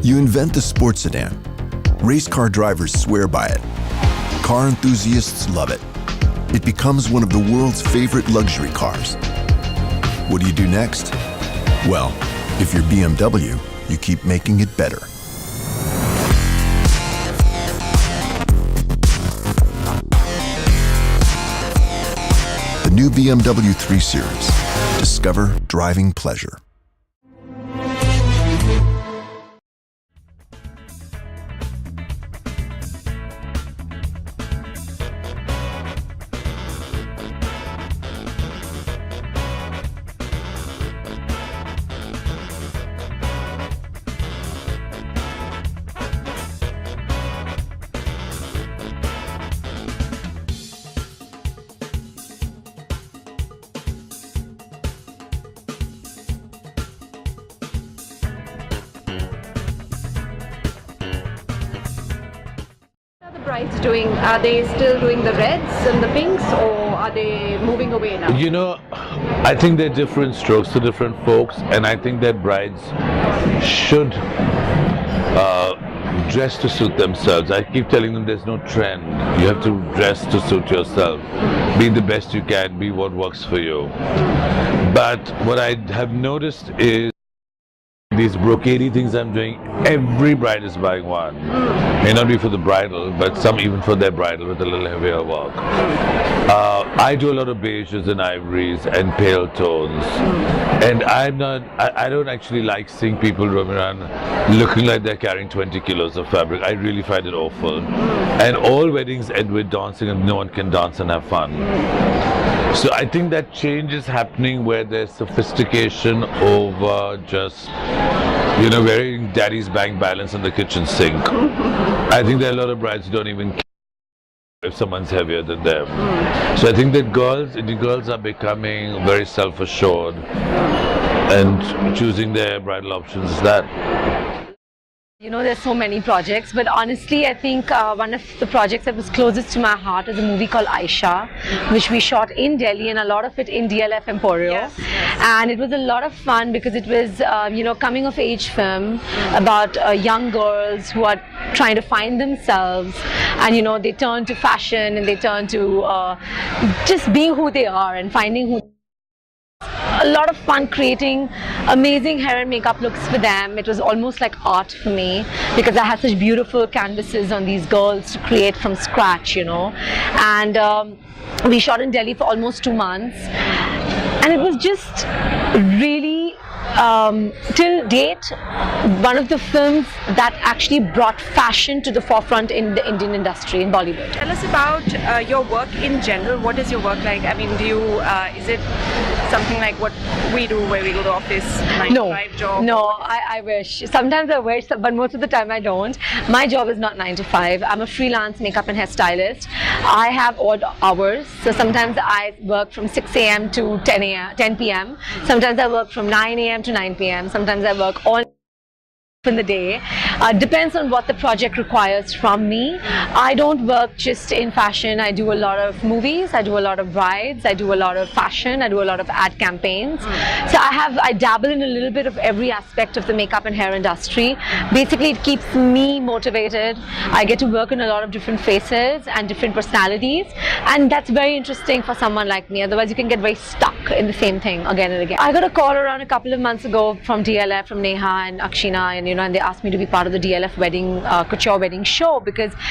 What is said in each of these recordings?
You invent the sports sedan. Race car drivers swear by it. Car enthusiasts love it. It becomes one of the world's favorite luxury cars. What do you do next? Well, if you're BMW, you keep making it better. The new BMW 3 Series. Discover driving pleasure. Brides doing? Are they still doing the reds and the pinks, or are they moving away now? You know, I think they're different strokes to different folks, and I think that brides should dress to suit themselves. I keep telling them there's no trend. You have to dress to suit yourself. Be the best you can, be what works for you. But what I have noticed is these brocade things I'm doing, every bride is buying one. May not be for the bridal, but some even for their bridal with a little heavier work. I do a lot of beiges and ivories and pale tones, and I don't actually like seeing people roaming around looking like they're carrying 20 kilos of fabric. I really find it awful. And all weddings end with dancing, and no one can dance and have fun. So I think that change is happening where there's sophistication over just, you know, wearing daddy's bank balance in the kitchen sink. I think there are a lot of brides who don't even care if someone's heavier than them. So I think that the girls are becoming very self-assured and choosing their bridal options is that. You know, there's so many projects, but honestly, I think one of the projects that was closest to my heart is a movie called Aisha, which we shot in Delhi, and a lot of it in DLF Emporio. Yes. And it was a lot of fun because it was, you know, coming of age film about young girls who are trying to find themselves, and you know, they turn to fashion and they turn to just being who they are and finding who. A lot of fun creating amazing hair and makeup looks for them. It was almost like art for me because I had such beautiful canvases on these girls to create from scratch, you know. And we shot in Delhi for almost 2 months, and it was just really till date one of the films that actually brought fashion to the forefront in the Indian industry, in Bollywood. Tell us about your work in general. What is your work like? I mean, do you is it something like what we do where we go to the office, 9 to 5 job? No, I wish. Sometimes I wish, but most of the time I don't. My job is not 9 to 5. I'm a freelance makeup and hairstylist. I have odd hours, so sometimes I work from 6 a.m. to 10 p.m. Sometimes I work from 9 a.m. to 9 p.m. Sometimes I work all in the day. Depends on what the project requires from me. I don't work just in fashion. I do a lot of movies, I do a lot of brides, I do a lot of fashion, I do a lot of ad campaigns. So I dabble in a little bit of every aspect of the makeup and hair industry. Basically, it keeps me motivated. I get to work in a lot of different faces and different personalities, and that's very interesting for someone like me. Otherwise, you can get very stuck in the same thing again and again. I got a call around a couple of months ago from DLF, from Neha and Akshina, and you know, and they asked me to be part of the DLF couture wedding show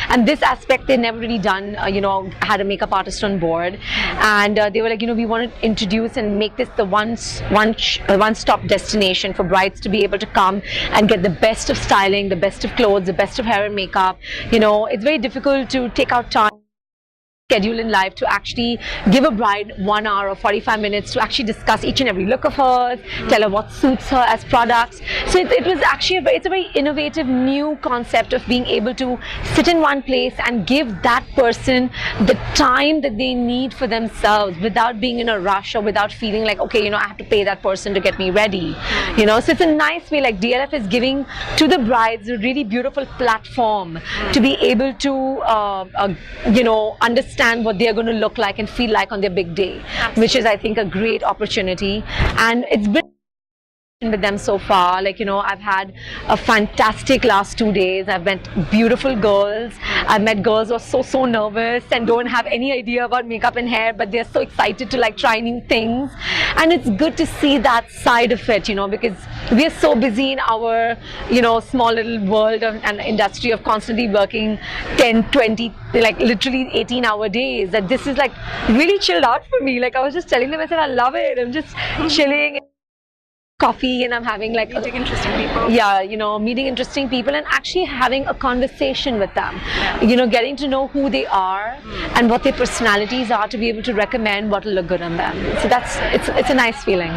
and this aspect they never really done. You know, had a makeup artist on board, and they were like, you know, we want to introduce and make this the one-stop destination for brides to be able to come and get the best of styling, the best of clothes, the best of hair and makeup. You know, it's very difficult to take out time schedule in life to actually give a bride 1 hour or 45 minutes to actually discuss each and every look of hers, tell her what suits her as products. So it was actually it's a very innovative new concept of being able to sit in one place and give that person the time that they need for themselves without being in a rush or without feeling like, okay, you know, I have to pay that person to get me ready, you know. So it's a nice way, like DLF is giving to the brides a really beautiful platform to be able to you know, understand what they're going to look like and feel like on their big day. Absolutely. Which is, I think, a great opportunity. And it's been with them so far. Like, you know, I've had a fantastic last 2 days. I've met beautiful girls. I've met girls who are so nervous and don't have any idea about makeup and hair, but they're so excited to like try new things. And it's good to see that side of it, you know, because we are so busy in our, you know, small little world and industry of constantly working 10, 20, like literally 18-hour days, that this is like really chilled out for me. Like I was just telling them, I said, I love it. I'm just chilling, coffee, and I'm having like meeting interesting people. Yeah, you know, meeting interesting people and actually having a conversation with them. Yeah. You know, getting to know who they are and what their personalities are to be able to recommend what will look good on them. So it's a nice feeling.